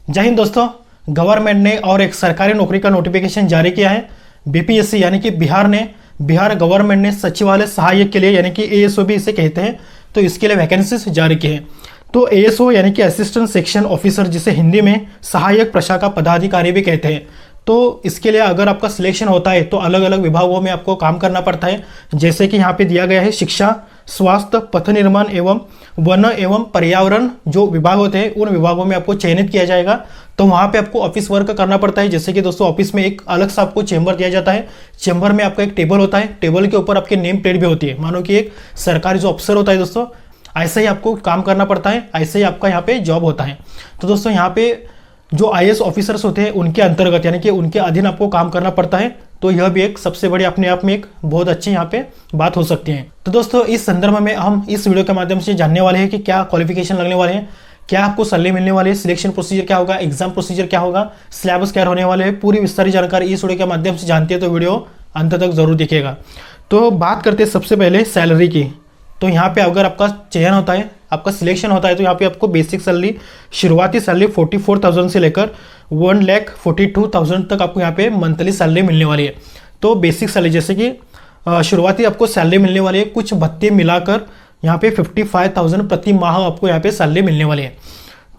जय हिंद दोस्तों। गवर्नमेंट ने और एक सरकारी नौकरी का नोटिफिकेशन जारी किया है। बीपीएससी यानी कि बिहार गवर्नमेंट ने सचिवालय सहायक के लिए यानी कि एएसओ भी इसे कहते हैं, तो इसके लिए वैकेंसीज जारी की हैं। तो एएसओ यानी कि असिस्टेंट सेक्शन ऑफिसर, जिसे हिंदी में सहायक प्रशाखा पदाधिकारी भी कहते हैं। तो इसके लिए अगर आपका सिलेक्शन होता है तो अलग अलग विभागों में आपको काम करना पड़ता है। जैसे कि यहाँ पे दिया गया है शिक्षा, स्वास्थ्य, पथ निर्माण एवं वन एवं पर्यावरण जो विभाग होते हैं उन विभागों में आपको चयनित किया जाएगा। तो वहाँ पे आपको ऑफिस वर्क करना पड़ता है। जैसे कि दोस्तों ऑफिस में एक अलग सा आपको चेंबर दिया जाता है। चेंबर में आपका एक टेबल होता है, टेबल के ऊपर आपकी नेम प्लेट भी होती है। मानो कि एक सरकारी जो अफसर होता है दोस्तों, ऐसे ही आपको काम करना पड़ता है, ऐसे ही आपका यहाँ पे जॉब होता है। तो दोस्तों यहाँ पे जो आईएएस ऑफिसर्स होते हैं उनके अंतर्गत यानी कि उनके अधीन आपको काम करना पड़ता है। तो यह भी एक सबसे बड़ी अपने आप में एक बहुत अच्छी यहाँ पे बात हो सकती है। तो दोस्तों इस संदर्भ में हम इस वीडियो के माध्यम से जानने वाले हैं कि क्या क्वालिफिकेशन लगने वाले हैं, क्या आपको सैलरी मिलने वाली है, सिलेक्शन प्रोसीजर क्या होगा, एग्जाम प्रोसीजर क्या होगा, सिलेबस क्या होने वाले हैं, पूरी विस्तारित जानकारी इस वीडियो के माध्यम से जानते हैं तो वीडियो अंत तक जरूर देखिएगा। तो बात करते हैं सबसे पहले सैलरी की। तो यहाँ पे अगर आपका चयन होता है, आपका सिलेक्शन होता है, तो यहाँ पे आपको बेसिक सैलरी, शुरुआती सैलरी 44,000 से लेकर 1,42,000 तक आपको यहाँ पे मंथली सैलरी मिलने वाली है। तो बेसिक सैलरी जैसे कि शुरुआती आपको सैलरी मिलने वाली है, कुछ भत्ते मिलाकर यहाँ पे 55,000 प्रति माह आपको यहाँ पे सैलरी मिलने वाली है।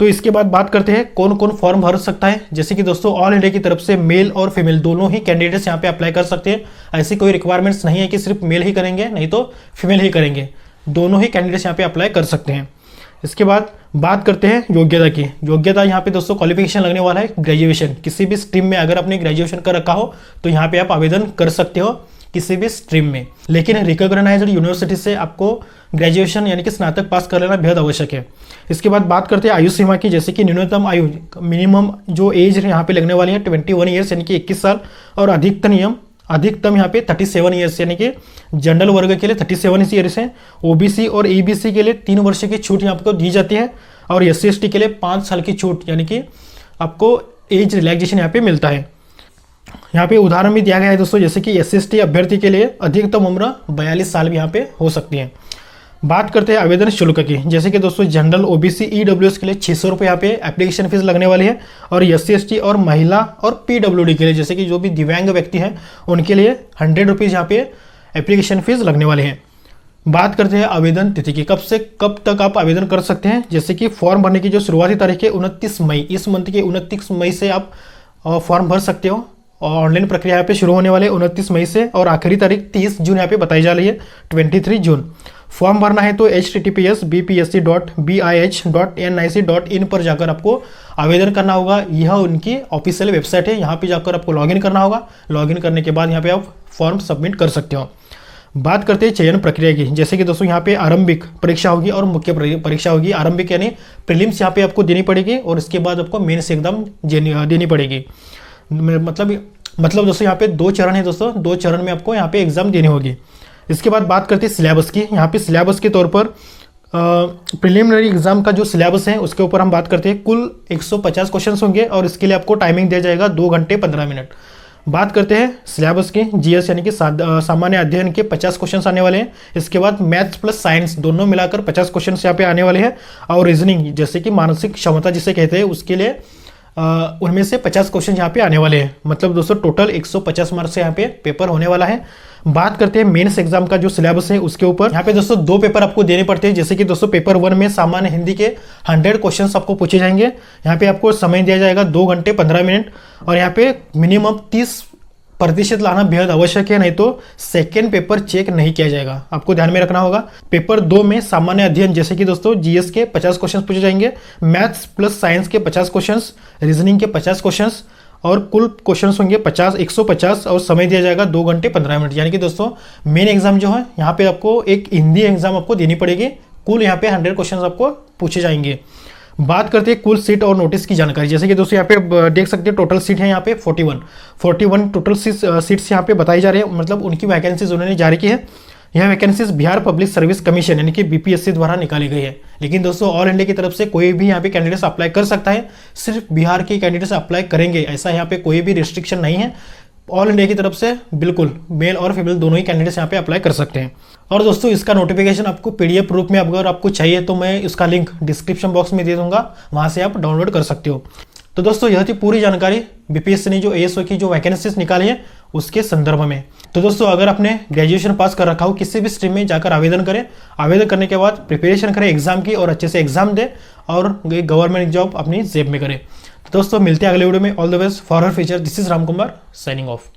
तो इसके बाद बात करते हैं कौन कौन फॉर्म भर सकता है। जैसे कि दोस्तों ऑल इंडिया की तरफ से मेल और फीमेल दोनों ही कैंडिडेट्स यहाँ पे अप्लाई कर सकते हैं। ऐसी कोई रिक्वायरमेंट्स नहीं है कि सिर्फ मेल ही करेंगे, नहीं तो फीमेल ही करेंगे, दोनों ही कैंडिडेट्स यहाँ पे अप्लाई कर सकते हैं। इसके बाद बात करते हैं योग्यता की। योग्यता यहाँ पे दोस्तों क्वालिफिकेशन लगने वाला है ग्रेजुएशन। किसी भी स्ट्रीम में अगर आपने ग्रेजुएशन कर रखा हो तो यहाँ पे आप आवेदन कर सकते हो किसी भी स्ट्रीम में, लेकिन रिकॉग्नाइज्ड यूनिवर्सिटी से आपको ग्रेजुएशन यानी कि स्नातक पास कर लेना बेहद आवश्यक है। इसके बाद बात करते हैं आयु सीमा की। जैसे कि न्यूनतम आयु, मिनिमम जो एज यहाँ पे लगने वाली है 21 ईयर्स यानी कि 21 साल, और अधिकतम यहाँ पे 37 ईयर्स यानी कि जनरल वर्ग के लिए 37 ईयर्स है। ओबीसी और ईबीसी के लिए 3 वर्ष की छूट यहाँ आपको दी जाती है, और एससी एसटी के लिए 5 साल की छूट यानी कि आपको एज रिलैक्सेशन यहाँ पे मिलता है। यहाँ पे उदाहरण भी दिया गया है दोस्तों, जैसे कि एससी एसटी अभ्यर्थी के लिए अधिकतम उम्र 42 साल भी यहाँ पे हो सकती है। बात करते हैं आवेदन शुल्क की। जैसे कि दोस्तों जनरल, ओबीसी, ईडब्ल्यूएस के लिए 600 रुपये यहाँ पे एप्लीकेशन फीस लगने वाली है, और एससी एसटी और महिला और पीडब्ल्यूडी के लिए जैसे कि जो भी दिव्यांग व्यक्ति हैं उनके लिए 100 रुपीज़ यहाँ पे एप्लीकेशन फीस लगने वाले हैं। बात करते हैं आवेदन तिथि की, कब से कब तक आप आवेदन कर सकते हैं। जैसे कि फॉर्म भरने की जो शुरुआती तारीख है 29 मई, इस मंथ के 29 मई से आप फॉर्म भर सकते हो। और ऑनलाइन प्रक्रिया यहाँ पे शुरू होने वाले 29 मई से, और आखिरी तारीख 30 जून यहाँ पे बताई जा रही है, 23 जून। फॉर्म भरना है तो https://bpsc.bih.nic.in पर जाकर आपको आवेदन करना होगा। यह उनकी ऑफिशियल वेबसाइट है, यहाँ पे जाकर आपको लॉगिन करना होगा। लॉगिन करने के बाद यहाँ पे आप फॉर्म सबमिट कर सकते हो। बात करते हैं चयन प्रक्रिया की। जैसे कि दोस्तों यहाँ पे आरंभिक परीक्षा होगी और मुख्य परीक्षा होगी। आरंभिक यानी प्रीलिम्स यहाँ पे आपको देनी पड़ेगी, और इसके बाद आपको मेंस एग्जाम देनी पड़ेगी। मतलब दोस्तों यहाँ पे 2 चरण है दोस्तों, 2 चरण में आपको यहाँ पे एग्जाम देनी होगी। इसके बाद बात करते हैं सिलेबस की। यहाँ पे सिलेबस के तौर पर प्रिलिमिनरी एग्जाम का जो सिलेबस है उसके ऊपर हम बात करते हैं। कुल 150 क्वेश्चंस होंगे, और इसके लिए आपको टाइमिंग दिया जाएगा 2 घंटे 15 मिनट। बात करते हैं सिलेबस की। जीएस यानी कि सामान्य अध्ययन के 50 क्वेश्चंस आने वाले हैं। इसके बाद मैथ्स प्लस साइंस दोनों मिलाकर 50 क्वेश्चंस यहाँ पे आने वाले हैं, और रीजनिंग जैसे कि मानसिक क्षमता जिसे कहते हैं उसके लिए उनमें से 50 क्वेश्चन यहाँ पे आने वाले हैं। मतलब दोस्तों टोटल 150 मार्क्स से यहाँ पे पेपर होने वाला है। बात करते हैं मेंस एग्जाम का जो सिलेबस है उसके ऊपर। यहाँ पे दोस्तों 2 पेपर आपको देने पड़ते हैं। जैसे कि दोस्तों पेपर 1 में सामान्य हिंदी के 100 क्वेश्चंस आपको पूछे जाएंगे। यहाँ पे आपको समय दिया जाएगा 2 घंटे 15 मिनट, और यहाँ पे मिनिमम 30% लाना बेहद आवश्यक है, नहीं तो सेकेंड पेपर चेक नहीं किया जाएगा। आपको ध्यान में रखना होगा। पेपर 2 में सामान्य अध्ययन जैसे कि दोस्तों जीएस के 50 क्वेश्चन पूछे जाएंगे, मैथ्स प्लस साइंस के 50 क्वेश्चन, रीजनिंग के 50 क्वेश्चन, और कुल क्वेश्चन होंगे 150, और समय दिया जाएगा 2 घंटे 15 मिनट। यानी कि दोस्तों मेन एग्जाम जो है यहाँ पे आपको एक हिंदी एग्जाम आपको देनी पड़ेगी। कुल यहाँ पे 100 क्वेश्चन आपको पूछे जाएंगे। बात करते हैं कुल सीट और नोटिस की जानकारी। जैसे कि दोस्तों यहाँ पे देख सकते हैं टोटल सीट है यहाँ पे 41 टोटल सीट्स यहाँ पे बताई जा रही है। मतलब उनकी वैकेंसीज उन्होंने जारी की है। यह vacancies Bihar public service commission यानी कि बीपीएससी द्वारा निकाली गई है। लेकिन दोस्तों ऑल इंडिया की तरफ से कोई भी यहाँ पे कैंडिडेट्स अप्लाई कर सकता है, सिर्फ बिहार के कैंडिडेट्स अप्लाई करेंगे ऐसा यहाँ पे कोई भी रिस्ट्रिक्शन नहीं है। ऑल इंडिया की तरफ से बिल्कुल मेल और फीमेल दोनों ही कैंडिडेट्स यहाँ पे अप्लाई कर सकते हैं। और दोस्तों इसका नोटिफिकेशन आपको पीडीएफ रूप में अगर आपको चाहिए तो मैं इसका लिंक डिस्क्रिप्शन बॉक्स में दे दूंगा, वहां से आप डाउनलोड कर सकते हो। तो दोस्तों यह थी पूरी जानकारी बीपीएससी ने जो एएसओ की जो वैकेंसीज निकाली है उसके संदर्भ में। तो दोस्तों अगर आपने ग्रेजुएशन पास कर रखा हो किसी भी स्ट्रीम में जाकर आवेदन करें, आवेदन करने के बाद प्रिपरेशन करें एग्जाम की और अच्छे से एग्जाम दें और गवर्नमेंट जॉब अपनी जेब में करें। तो दोस्तों मिलते हैं अगले वीडियो में। All the best for her future. This is Ram Kumar signing off.